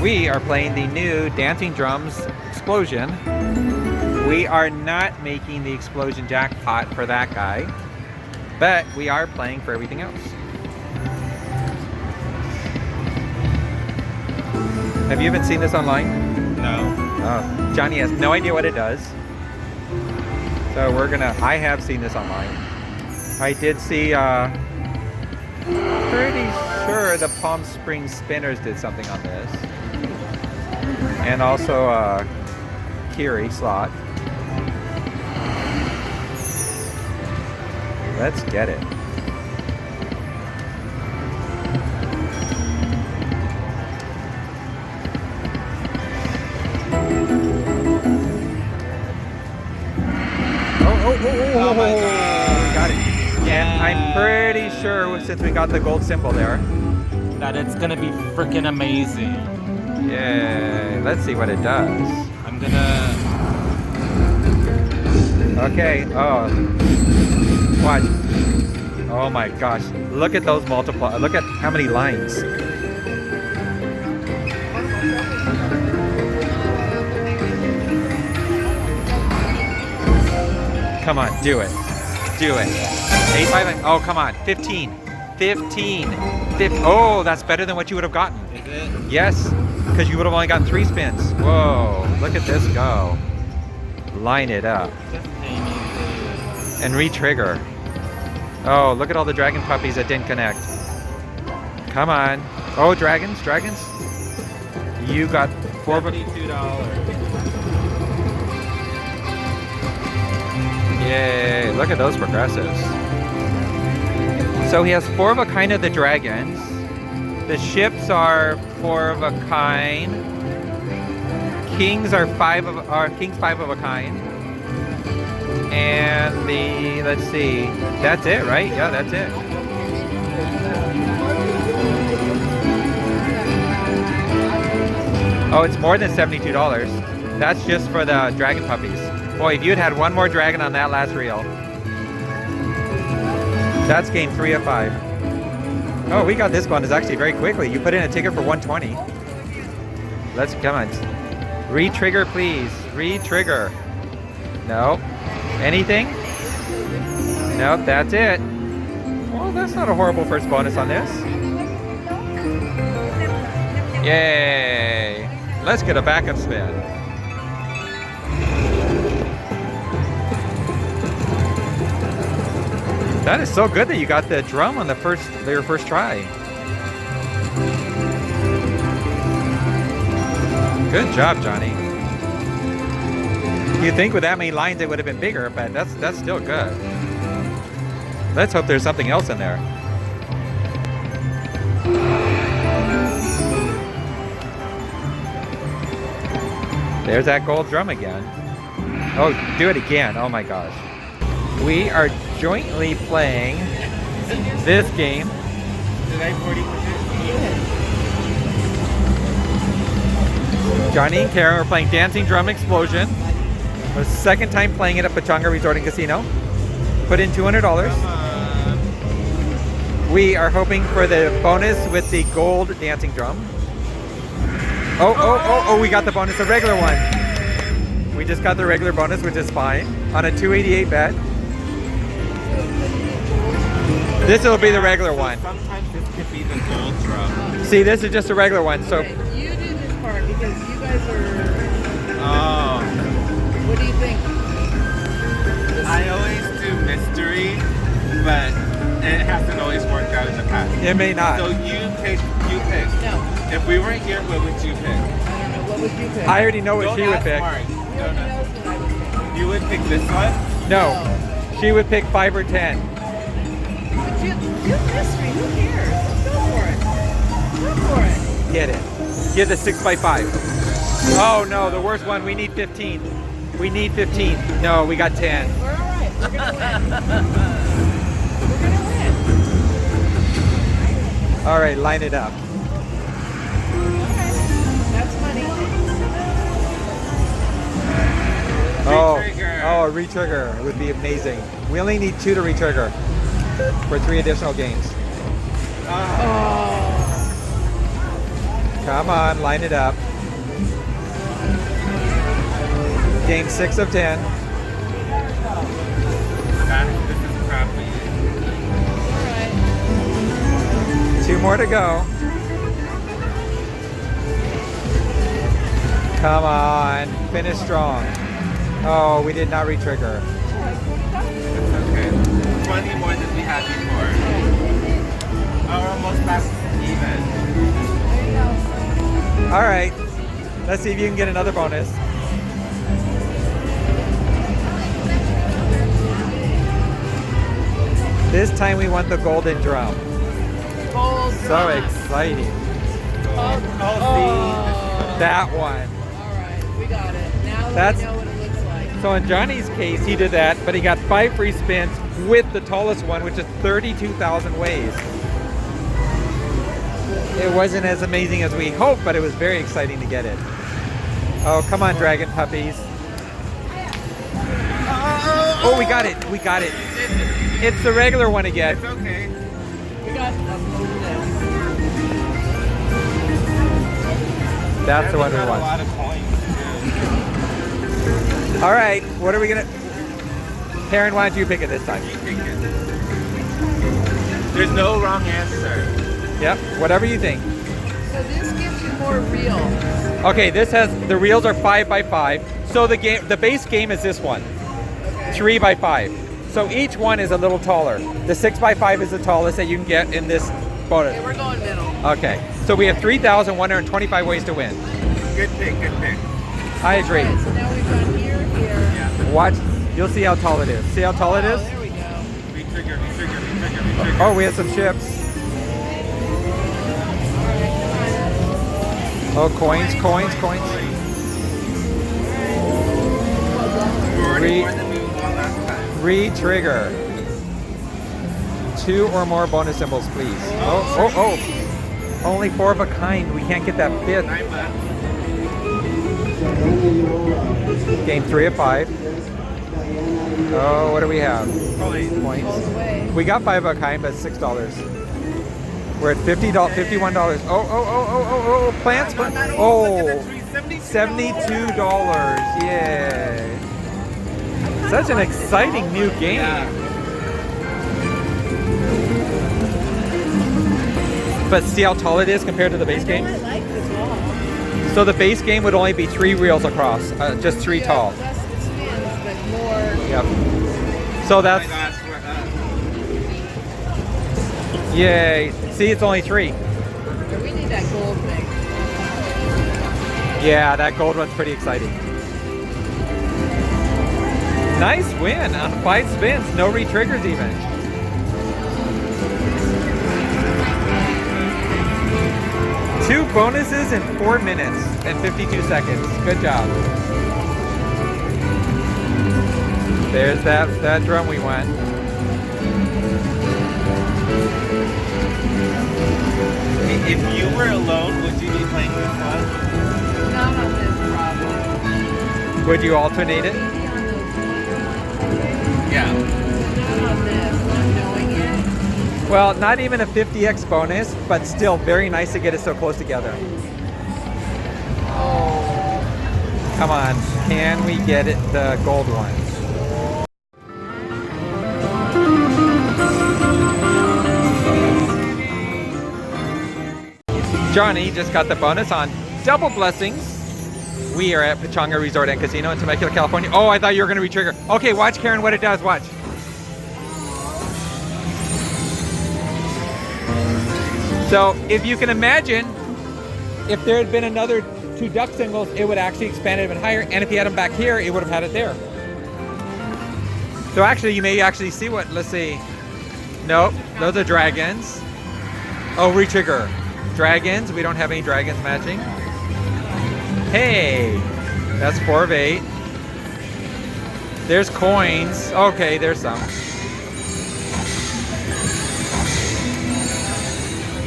We are playing the new Dancing Drums Explosion. We are not making the explosion jackpot for that guy, but we are playing for everything else. Have you even seen this online? No. Oh, Johnny has no idea what it does. So I have seen this online. I did see, pretty sure the Palm Springs Spinners did something on this. And also, Kuri slot. Let's get it. Oh my God. We got it. And I'm pretty sure, since we got the gold symbol there, that it's gonna be freaking amazing. Yeah, let's see what it does. I'm gonna... Okay, oh. Watch. Oh my gosh. Look at those multipliers. Look at how many lines. Come on, do it. Do it. 8 by 9. Oh, come on. 15. 15. Oh, that's better than what you would have gotten. Is it? Yes, because you would have only gotten 3 spins. Whoa, look at this go. Line it up. Just pay me, please. And re-trigger. Oh, look at all the dragon puppies that didn't connect. Come on. Oh, dragons, dragons. You got 4 of $72. Yay, look at those progressives. So he has 4 of a kind of the dragons. The ships are 4 of a kind. Kings are 5 of a kind. And let's see, that's it, right? Yeah, that's it. Oh, it's more than $72. That's just for the dragon puppies. Boy, if you had one more dragon on that last reel. That's game 3 of 5. Oh, we got this bonus actually very quickly. You put in a ticket for 120. Let's, come on. Re-trigger, please. Re-trigger. No. Anything? Nope, that's it. Well, that's not a horrible first bonus on this. Yay. Let's get a backup spin. That is so good that you got the drum on your first try. Good job, Johnny. You'd think with that many lines it would have been bigger, but that's still good. Let's hope there's something else in there. There's that gold drum again. Oh, do it again. Oh my gosh. We are jointly playing this game. Did I 40%? Johnny and Karen are playing Dancing Drum Explosion. The second time playing it at Pechanga Resort Casino. Put in $200. Come on. We are hoping for the bonus with the gold dancing drum. Oh, we got the bonus, a regular one. We just got the regular bonus, which is fine. On a 288 bet. This will be the regular one. Sometimes this could be the gold drum. See, this is just a regular one. So Okay, you do this part because you guys are. Oh. What do you think? I always do mystery, but it hasn't always worked out in the past. it may not. So you pick. No, If we weren't here, what would you pick? I don't know. What would you pick? I already know what Don't she would ask pick. Mark. Who Don't knows ask. what I would pick? You would pick this one? No, she would pick 5 or 10. But you mystery. Who cares? Let's go for it. Go for it. Get it. Get the 6x5. Oh no, the worst one. We need 15. We need 15. No, we got 10. We're all right. We're gonna win. We're gonna win. All right, line it up. Okay. That's money. Re-trigger. Oh, a re-trigger would be amazing. We only need 2 to re-trigger for 3 additional games. Oh. Come on, line it up. Game 6 of 10. This is crappy. Alright. 2 more to go. Come on, finish strong. Oh, we did not re-trigger. It's okay. 20 more than we had before. Oh, we're almost back even. There you go. All right, let's see if you can get another bonus. This time we want the golden drum. Gold So drum. exciting. Oh, That one. Alright, we got it. Now That's- we know what it looks like. So in Johnny's case, he did that, but he got 5 free spins with the tallest one, which is 32,000 ways. It wasn't as amazing as we hoped, but it was very exciting to get it. Oh, come on, dragon puppies. Oh, we got it. We got it. It's the regular one again. It's okay. We got a bonus. That's the one we got a want. lot of coins too. All right, what are we gonna? Karen, why don't you pick it this time? You pick it. There's no wrong answer. Yep, whatever you think. So this gives you more reels. Okay, this has the reels are 5 by 5. So the base game is this one, Okay. 3 by 5. So each one is a little taller. The 6 by 5 is the tallest that you can get in this bonus. Okay, we're going middle. Okay, so we have 3,125 ways to win. Good pick, good pick. I agree. Alright, so now we've got here. Yeah. Watch, you'll see how tall it is. See how tall it Oh, is? there we go. Re-trigger, re-trigger, re-trigger, re-trigger. Oh, we have some chips. Oh, coins, coins, coins. We're already Re- more than we won last time. Re-trigger. 2 or more bonus symbols, please. Oh, oh, oh. Only 4 of a kind. We can't get that 5th. $9. Game 3 of 5. Oh, what do we have? Coins. Points. All the way. We got 5 of a kind, but $6. We're at $50, $51. Oh, oh, oh, oh, oh, oh, plants. Look at Oh, the tree, $72. Yay. Such an exciting new game. Yeah. But see how tall it is compared to the base I game? know, I like this wall. So the base game would only be 3 reels across, just 3 Yeah, tall. Less the spins, but more. Yep. So Oh my that's, gosh, we're up. yay. See, it's only 3. We need that gold thing. Yeah, that gold one's pretty exciting. Nice win on 5 spins, no re-triggers even. Two bonuses in 4 minutes and 52 seconds. Good job. There's that drum we won. If you were alone, would you be playing this one? Not on this problem. Would you alternate it? Maybe on those ones. Yeah. Not on this, not knowing it. Well, not even a 50x bonus, but still very nice to get it so close together. Oh. Come on, can we get it the gold one? Johnny just got the bonus on double blessings. We are at Pechanga Resort and Casino in Temecula, California. Oh, I thought you were going to re-trigger. Okay, watch, Karen, what it does. Watch. So, if you can imagine, if there had been another 2 duck symbols, it would actually expand it even higher. And if you had them back here, it would have had it there. So actually, you may actually see what, let's see. Nope, those are dragons. Oh, re-trigger. Dragons, we don't have any dragons matching. Hey, that's 4 of 8. There's coins. Okay, there's some.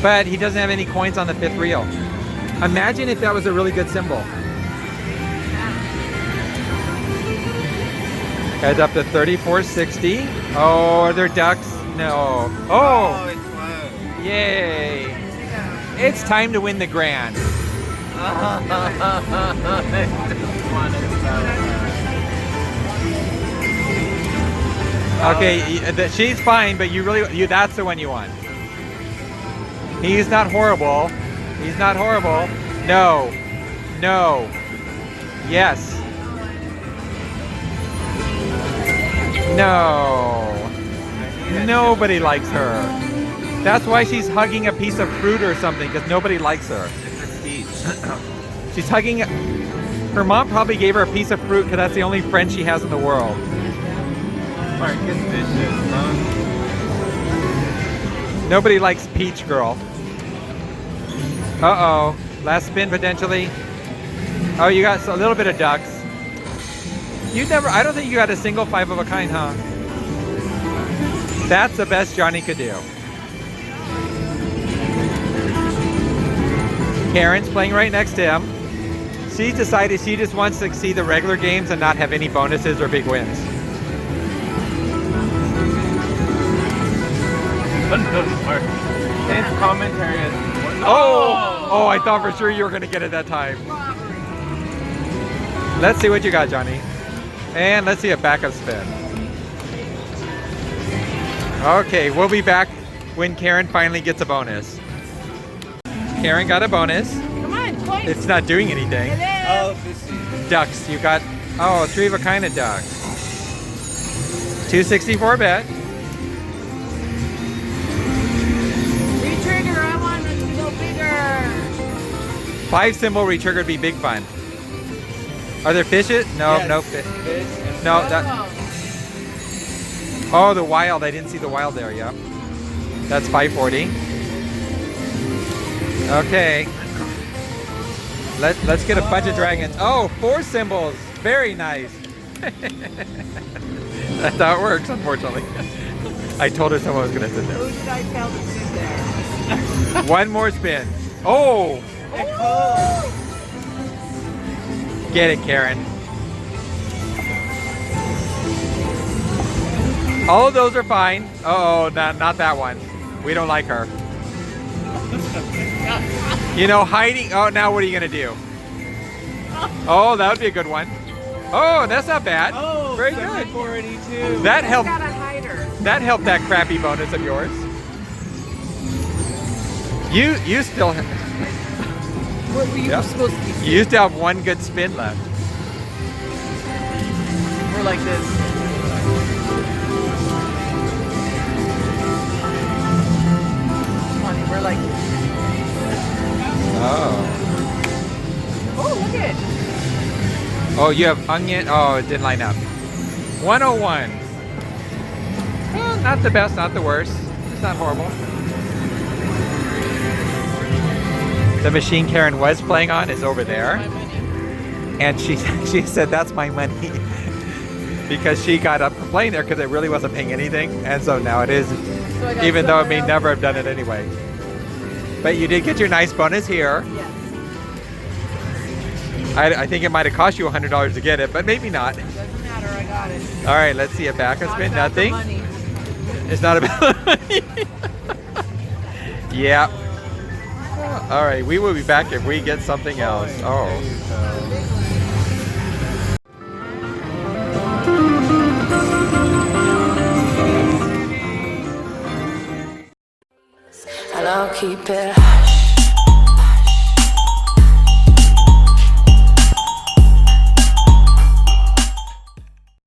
But he doesn't have any coins on the 5th reel. Imagine if that was a really good symbol. Heads up to 3460. Oh, are there ducks? No. Oh, Oh, it's close. yay. It's time to win the grand. Okay, she's fine, but that's the one you want. He's not horrible. He's not horrible. No. No. Yes. No. Nobody likes her. That's why she's hugging a piece of fruit or something, because nobody likes her. She's hugging. Her mom probably gave her a piece of fruit because that's the only friend she has in the world. Mark is vicious, huh? Nobody likes Peach Girl. Uh-oh. Last spin potentially. Oh, you got a little bit of ducks. I don't think you got a single 5 of a kind, huh? That's the best Johnny could do. Karen's playing right next to him. She's decided she just wants to see the regular games and not have any bonuses or big wins. His commentary is... Oh, I thought for sure you were going to get it that time. Let's see what you got, Johnny. And let's see a backup spin. Okay, we'll be back when Karen finally gets a bonus. Karen got a bonus. Come on, coins. It's not doing anything. Hello. Ducks, you got, 3 of a kind of ducks. 264 bet. Retrigger, I want it to go bigger. 5 symbol retrigger would be big fun. Are there fishes? No, Yes. no fish. No, that. Oh, the wild. I didn't see the wild there. Yeah. That's 540. Okay. Let's get a bunch of dragons. Oh, 4 symbols. Very nice. That's how it works, unfortunately. I told her someone was going to sit there. Who did I tell to sit there? One more spin. Oh! Get it, Karen. All of those are fine. Oh, not that one. We don't like her. You know, hiding. Oh, now what are you going to do? Oh, that would be a good one. Oh, that's not bad. Oh, very good. 482. That helped. Got a hider. That helped that crappy bonus of yours. You still have. What were you Yep. supposed to be? You still have one good spin left. We're like this. Funny, we're like. Oh. Oh, look at it. Oh, you have onion. Oh, it didn't line up. 101. Well, not the best, not the worst. It's not horrible. The machine Karen was playing on is over there. My money. And she said, that's my money. Because she got up from playing there because it really wasn't paying anything. And so now it is, So I got even though it may somewhere never have done it anyway. But you did get your nice bonus here. Yes. I think it might have cost you $100 to get it, but maybe not. Doesn't matter. I got it. All right, let's see a backup Not spin. about the Nothing. money. It's not about money. Yeah. All right, we will be back if we get something else. Oh. And I'll keep it hush.